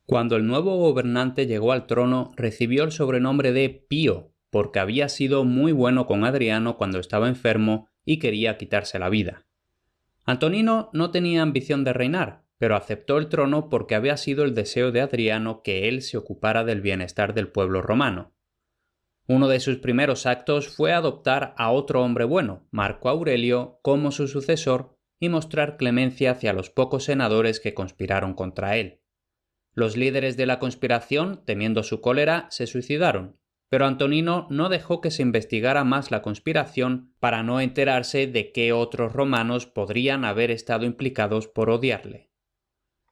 Cuando el nuevo gobernante llegó al trono, recibió el sobrenombre de Pío, porque había sido muy bueno con Adriano cuando estaba enfermo y quería quitarse la vida. Antonino no tenía ambición de reinar, pero aceptó el trono porque había sido el deseo de Adriano que él se ocupara del bienestar del pueblo romano. Uno de sus primeros actos fue adoptar a otro hombre bueno, Marco Aurelio, como su sucesor y mostrar clemencia hacia los pocos senadores que conspiraron contra él. Los líderes de la conspiración, temiendo su cólera, se suicidaron, pero Antonino no dejó que se investigara más la conspiración para no enterarse de qué otros romanos podrían haber estado implicados por odiarle.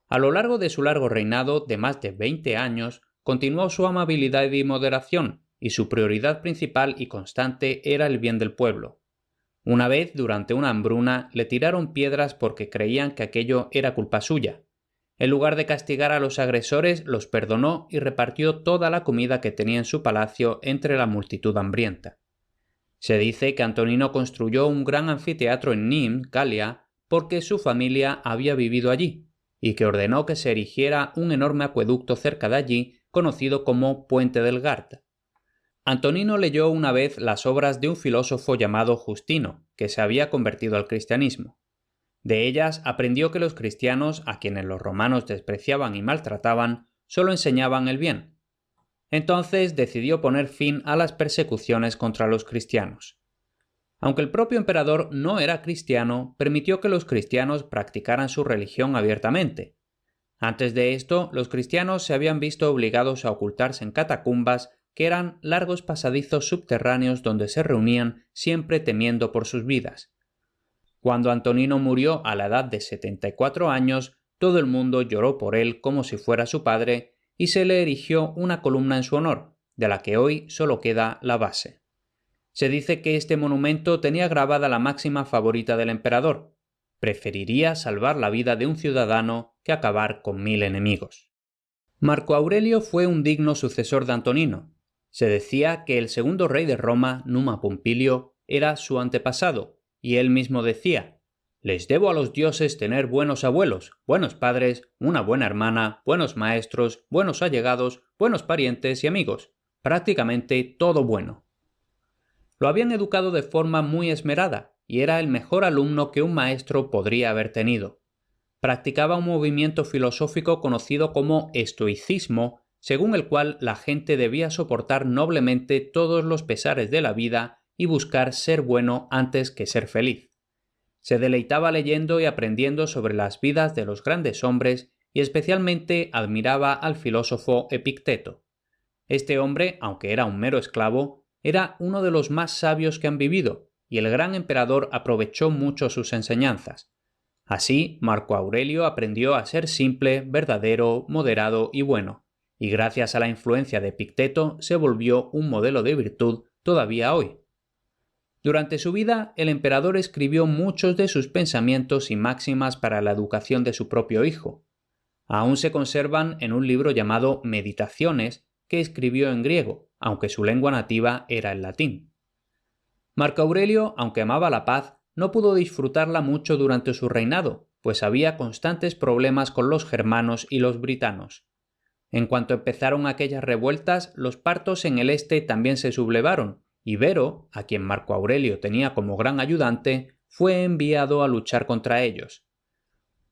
A lo largo de su largo reinado de más de 20 años, continuó su amabilidad y moderación, y su prioridad principal y constante era el bien del pueblo. Una vez, durante una hambruna, le tiraron piedras porque creían que aquello era culpa suya. En lugar de castigar a los agresores, los perdonó y repartió toda la comida que tenía en su palacio entre la multitud hambrienta. Se dice que Antonino construyó un gran anfiteatro en Nîmes, Galia, porque su familia había vivido allí, y que ordenó que se erigiera un enorme acueducto cerca de allí, conocido como Puente del Gard. Antonino leyó una vez las obras de un filósofo llamado Justino, que se había convertido al cristianismo. De ellas aprendió que los cristianos, a quienes los romanos despreciaban y maltrataban, solo enseñaban el bien. Entonces decidió poner fin a las persecuciones contra los cristianos. Aunque el propio emperador no era cristiano, permitió que los cristianos practicaran su religión abiertamente. Antes de esto, los cristianos se habían visto obligados a ocultarse en catacumbas, que eran largos pasadizos subterráneos donde se reunían siempre temiendo por sus vidas. Cuando Antonino murió a la edad de 74 años, todo el mundo lloró por él como si fuera su padre y se le erigió una columna en su honor, de la que hoy solo queda la base. Se dice que este monumento tenía grabada la máxima favorita del emperador: preferiría salvar la vida de un ciudadano que acabar con 1000 enemigos. Marco Aurelio fue un digno sucesor de Antonino. Se decía que el segundo rey de Roma, Numa Pompilio, era su antepasado, y él mismo decía: «Les debo a los dioses tener buenos abuelos, buenos padres, una buena hermana, buenos maestros, buenos allegados, buenos parientes y amigos, prácticamente todo bueno». Lo habían educado de forma muy esmerada, y era el mejor alumno que un maestro podría haber tenido. Practicaba un movimiento filosófico conocido como estoicismo, según el cual la gente debía soportar noblemente todos los pesares de la vida y buscar ser bueno antes que ser feliz. Se deleitaba leyendo y aprendiendo sobre las vidas de los grandes hombres y especialmente admiraba al filósofo Epicteto. Este hombre, aunque era un mero esclavo, era uno de los más sabios que han vivido, y el gran emperador aprovechó mucho sus enseñanzas. Así, Marco Aurelio aprendió a ser simple, verdadero, moderado y bueno, y gracias a la influencia de Epicteto se volvió un modelo de virtud todavía hoy. Durante su vida, el emperador escribió muchos de sus pensamientos y máximas para la educación de su propio hijo. Aún se conservan en un libro llamado Meditaciones, que escribió en griego, aunque su lengua nativa era el latín. Marco Aurelio, aunque amaba la paz, no pudo disfrutarla mucho durante su reinado, pues había constantes problemas con los germanos y los britanos. En cuanto empezaron aquellas revueltas, los partos en el este también se sublevaron, y Vero, a quien Marco Aurelio tenía como gran ayudante, fue enviado a luchar contra ellos.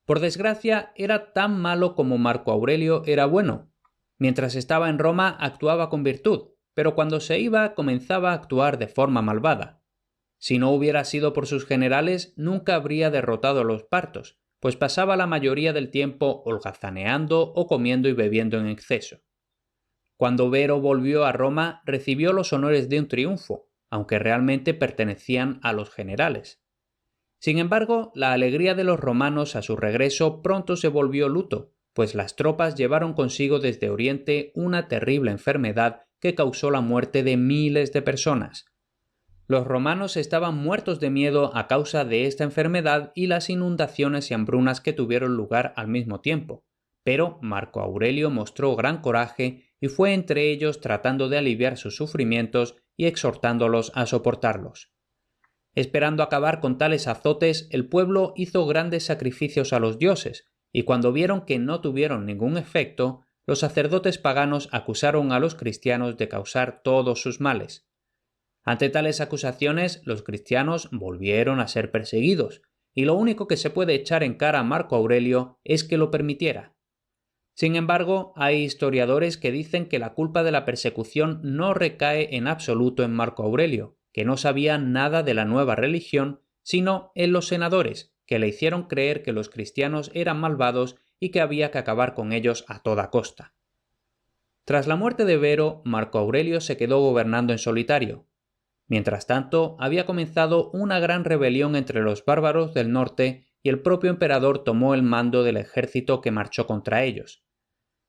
Por desgracia, era tan malo como Marco Aurelio era bueno. Mientras estaba en Roma actuaba con virtud, pero cuando se iba comenzaba a actuar de forma malvada. Si no hubiera sido por sus generales, nunca habría derrotado a los partos, pues pasaba la mayoría del tiempo holgazaneando o comiendo y bebiendo en exceso. Cuando Vero volvió a Roma, recibió los honores de un triunfo, aunque realmente pertenecían a los generales. Sin embargo, la alegría de los romanos a su regreso pronto se volvió luto, pues las tropas llevaron consigo desde Oriente una terrible enfermedad que causó la muerte de miles de personas. Los romanos estaban muertos de miedo a causa de esta enfermedad y las inundaciones y hambrunas que tuvieron lugar al mismo tiempo, pero Marco Aurelio mostró gran coraje y fue entre ellos tratando de aliviar sus sufrimientos y exhortándolos a soportarlos. Esperando acabar con tales azotes, el pueblo hizo grandes sacrificios a los dioses, y cuando vieron que no tuvieron ningún efecto, los sacerdotes paganos acusaron a los cristianos de causar todos sus males. Ante tales acusaciones, los cristianos volvieron a ser perseguidos, y lo único que se puede echar en cara a Marco Aurelio es que lo permitiera. Sin embargo, hay historiadores que dicen que la culpa de la persecución no recae en absoluto en Marco Aurelio, que no sabía nada de la nueva religión, sino en los senadores, que le hicieron creer que los cristianos eran malvados y que había que acabar con ellos a toda costa. Tras la muerte de Vero, Marco Aurelio se quedó gobernando en solitario. Mientras tanto, había comenzado una gran rebelión entre los bárbaros del norte y el propio emperador tomó el mando del ejército que marchó contra ellos.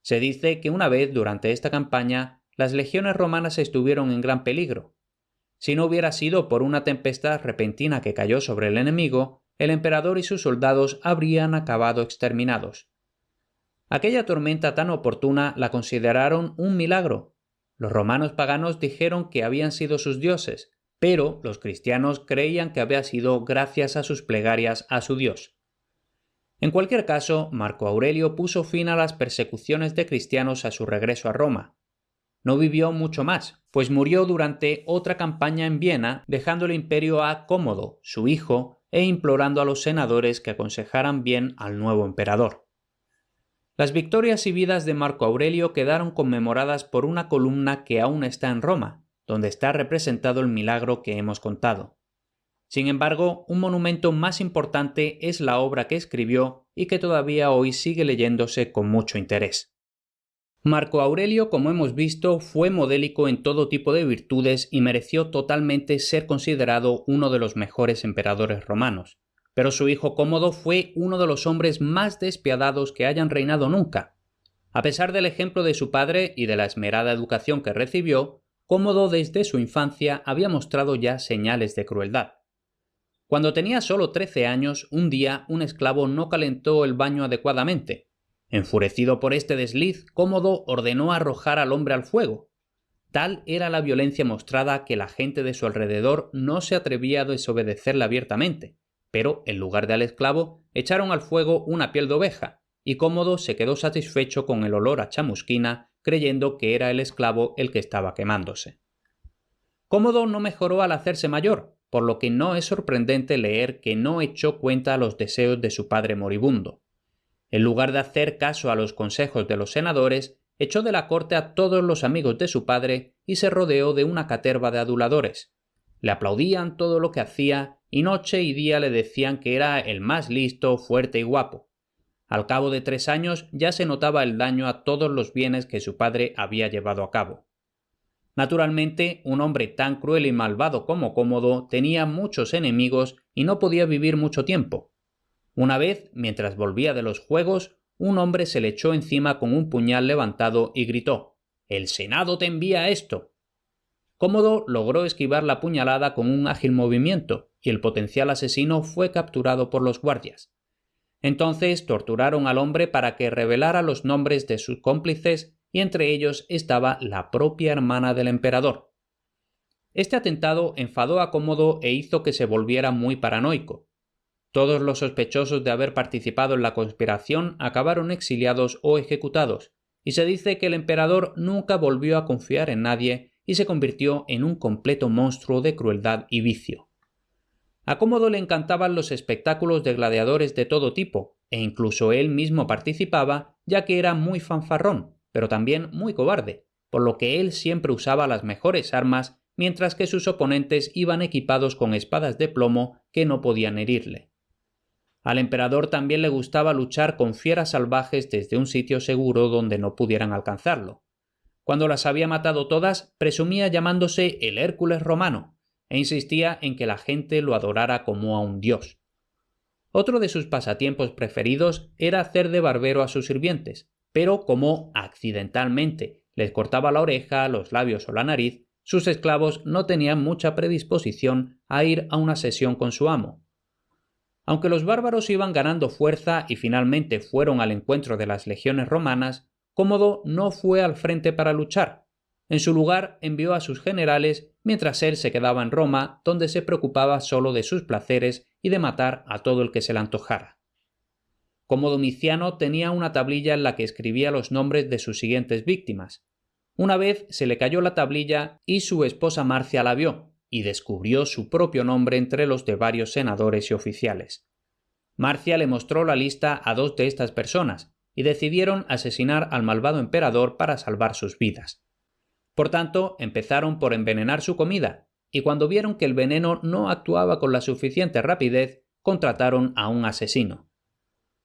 Se dice que una vez durante esta campaña las legiones romanas estuvieron en gran peligro. Si no hubiera sido por una tempestad repentina que cayó sobre el enemigo, el emperador y sus soldados habrían acabado exterminados. Aquella tormenta tan oportuna la consideraron un milagro. Los romanos paganos dijeron que habían sido sus dioses, pero los cristianos creían que había sido gracias a sus plegarias a su Dios. En cualquier caso, Marco Aurelio puso fin a las persecuciones de cristianos a su regreso a Roma. No vivió mucho más, pues murió durante otra campaña en Viena, dejando el imperio a Cómodo, su hijo, e implorando a los senadores que aconsejaran bien al nuevo emperador. Las victorias y vidas de Marco Aurelio quedaron conmemoradas por una columna que aún está en Roma, donde está representado el milagro que hemos contado. Sin embargo, un monumento más importante es la obra que escribió y que todavía hoy sigue leyéndose con mucho interés. Marco Aurelio, como hemos visto, fue modélico en todo tipo de virtudes y mereció totalmente ser considerado uno de los mejores emperadores romanos. Pero su hijo Cómodo fue uno de los hombres más despiadados que hayan reinado nunca. A pesar del ejemplo de su padre y de la esmerada educación que recibió, Cómodo desde su infancia había mostrado ya señales de crueldad. Cuando tenía solo 13 años, un día un esclavo no calentó el baño adecuadamente. Enfurecido por este desliz, Cómodo ordenó arrojar al hombre al fuego. Tal era la violencia mostrada que la gente de su alrededor no se atrevía a desobedecerla abiertamente, pero en lugar de al esclavo echaron al fuego una piel de oveja, y Cómodo se quedó satisfecho con el olor a chamusquina, creyendo que era el esclavo el que estaba quemándose. Cómodo no mejoró al hacerse mayor, por lo que no es sorprendente leer que no echó cuenta a los deseos de su padre moribundo. En lugar de hacer caso a los consejos de los senadores, echó de la corte a todos los amigos de su padre y se rodeó de una caterva de aduladores. Le aplaudían todo lo que hacía y noche y día le decían que era el más listo, fuerte y guapo. Al cabo de 3 años ya se notaba el daño a todos los bienes que su padre había llevado a cabo. Naturalmente, un hombre tan cruel y malvado como Cómodo tenía muchos enemigos y no podía vivir mucho tiempo. Una vez, mientras volvía de los juegos, un hombre se le echó encima con un puñal levantado y gritó: «¡El Senado te envía esto!». Cómodo logró esquivar la puñalada con un ágil movimiento y el potencial asesino fue capturado por los guardias. Entonces torturaron al hombre para que revelara los nombres de sus cómplices y entre ellos estaba la propia hermana del emperador. Este atentado enfadó a Cómodo e hizo que se volviera muy paranoico. Todos los sospechosos de haber participado en la conspiración acabaron exiliados o ejecutados, y se dice que el emperador nunca volvió a confiar en nadie y se convirtió en un completo monstruo de crueldad y vicio. A Cómodo le encantaban los espectáculos de gladiadores de todo tipo, e incluso él mismo participaba, ya que era muy fanfarrón, pero también muy cobarde, por lo que él siempre usaba las mejores armas, mientras que sus oponentes iban equipados con espadas de plomo que no podían herirle. Al emperador también le gustaba luchar con fieras salvajes desde un sitio seguro donde no pudieran alcanzarlo. Cuando las había matado todas, presumía llamándose el Hércules romano, e insistía en que la gente lo adorara como a un dios. Otro de sus pasatiempos preferidos era hacer de barbero a sus sirvientes, pero como accidentalmente les cortaba la oreja, los labios o la nariz, sus esclavos no tenían mucha predisposición a ir a una sesión con su amo. Aunque los bárbaros iban ganando fuerza y finalmente fueron al encuentro de las legiones romanas, Cómodo no fue al frente para luchar. En su lugar envió a sus generales mientras él se quedaba en Roma, donde se preocupaba solo de sus placeres y de matar a todo el que se le antojara. como Domiciano tenía una tablilla en la que escribía los nombres de sus siguientes víctimas. Una vez se le cayó la tablilla y su esposa Marcia la vio, y descubrió su propio nombre entre los de varios senadores y oficiales. Marcia le mostró la lista a 2 de estas personas, y decidieron asesinar al malvado emperador para salvar sus vidas. Por tanto, empezaron por envenenar su comida, y cuando vieron que el veneno no actuaba con la suficiente rapidez, contrataron a un asesino.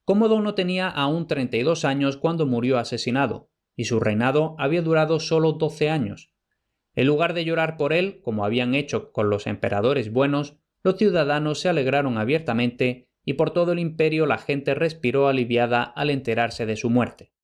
Cómodo no tenía aún 32 años cuando murió asesinado, y su reinado había durado solo 12 años. En lugar de llorar por él, como habían hecho con los emperadores buenos, los ciudadanos se alegraron abiertamente y por todo el imperio la gente respiró aliviada al enterarse de su muerte.